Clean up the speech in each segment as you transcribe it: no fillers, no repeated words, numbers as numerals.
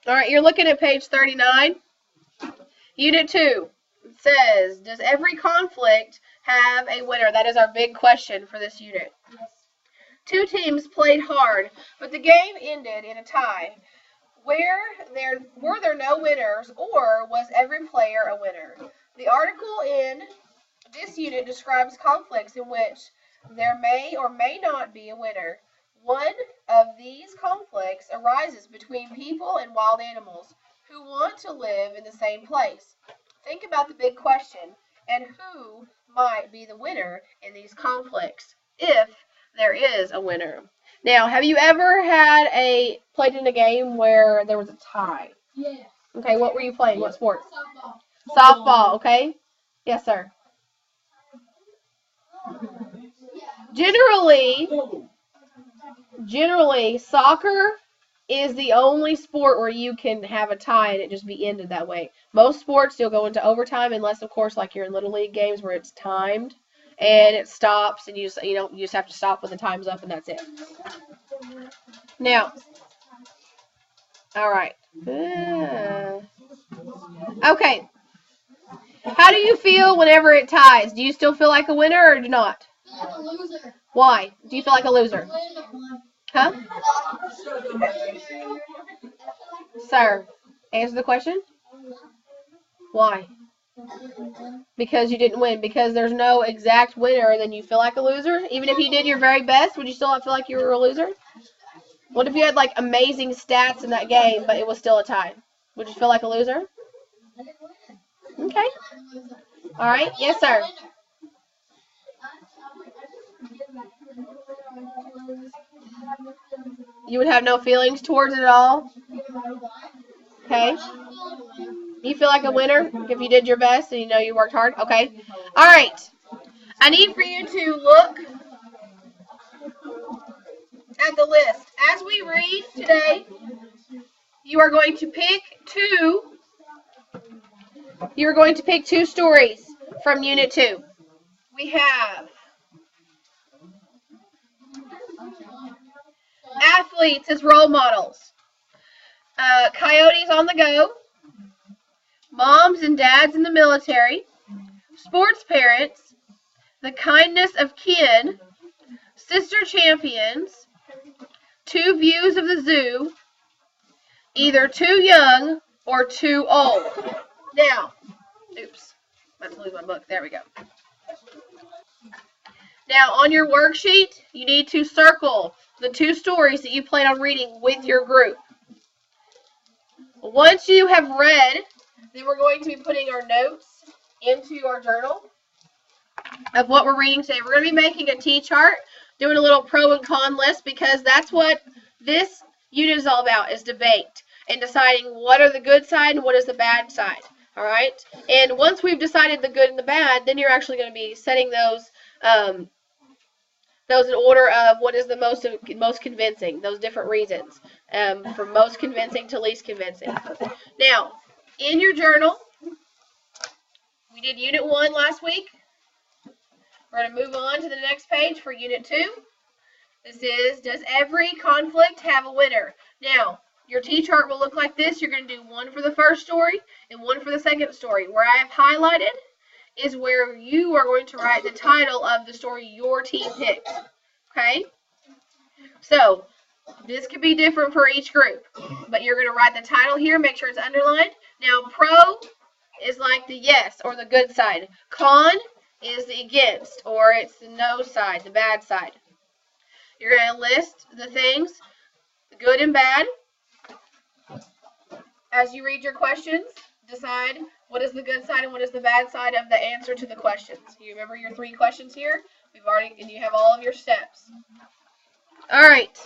All right, you're looking at page 39. Unit 2 says, does every conflict have a winner? That is our big question for this unit. Two teams played hard, but the game ended in a tie. Were there no winners, or was every player a winner? The article in this unit describes conflicts in which there may or may not be a winner. One of these conflicts arises between people and wild animals who want to live in the same place. Think about the big question, and who might be the winner in these conflicts, if there is a winner. Now, have you ever played in a game where there was a tie? Yeah. Okay, what were you playing? What sport? Softball. Softball, okay? Yes, sir. Generally, soccer is the only sport where you can have a tie and it just be ended that way. Most sports you'll go into overtime unless, of course, like you're in little league games where it's timed and it stops and you just have to stop when the time's up and that's it. Now, all right. Okay. How do you feel whenever it ties? Do you still feel like a winner or do not? Like a loser. Why? Do you feel like a loser? Huh? Sir, answer the question. Why? Because you didn't win. Because there's no exact winner, then you feel like a loser? Even if you did your very best, would you still not feel like you were a loser? What if you had, like, amazing stats in that game, but it was still a tie? Would you feel like a loser? Okay. All right. Yes, sir. You would have no feelings towards it at all? Okay. You feel like a winner if you did your best and you know you worked hard? Okay. All right. I need for you to look at the list. As we read today, you are going to pick two stories from Unit 2. We have athletes as role models, coyotes on the go, moms and dads in the military, sports parents, the kindness of kin, sister champions, two views of the zoo, either too young or too old. Now, oops, I have to lose my book. There we go. Now, on your worksheet, you need to circle the two stories that you plan on reading with your group. Once you have read, then we're going to be putting our notes into our journal of what we're reading today. We're going to be making a T-chart, doing a little pro and con list, because that's what this unit is all about, is debate and deciding what are the good side and what is the bad side. All right? And once we've decided the good and the bad, then you're actually going to be setting those in order of what is the most convincing, those different reasons, from most convincing to least convincing. Now, in your journal, we did Unit 1 last week. We're going to move on to the next page for Unit 2. This is, does every conflict have a winner? Now, your T-chart will look like this. You're going to do one for the first story and one for the second story. Where I have highlighted is where you are going to write the title of the story your team picked. Okay? So, this could be different for each group, but you're going to write the title here, make sure it's underlined. Now, pro is like the yes or the good side. Con is the against, or it's the no side, the bad side. You're going to list the things, good and bad. As you read your questions, decide what is the good side and what is the bad side of the answer to the questions. You remember your 3 questions here? And you have all of your steps. All right.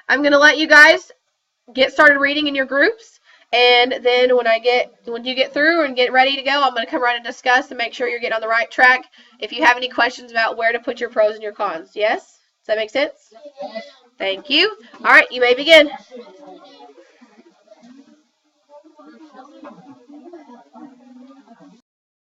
I'm going to let you guys get started reading in your groups, and then when you get through and get ready to go, I'm going to come around and discuss and make sure you're getting on the right track. If you have any questions about where to put your pros and your cons. Yes? Does that make sense? Thank you. All right, you may begin.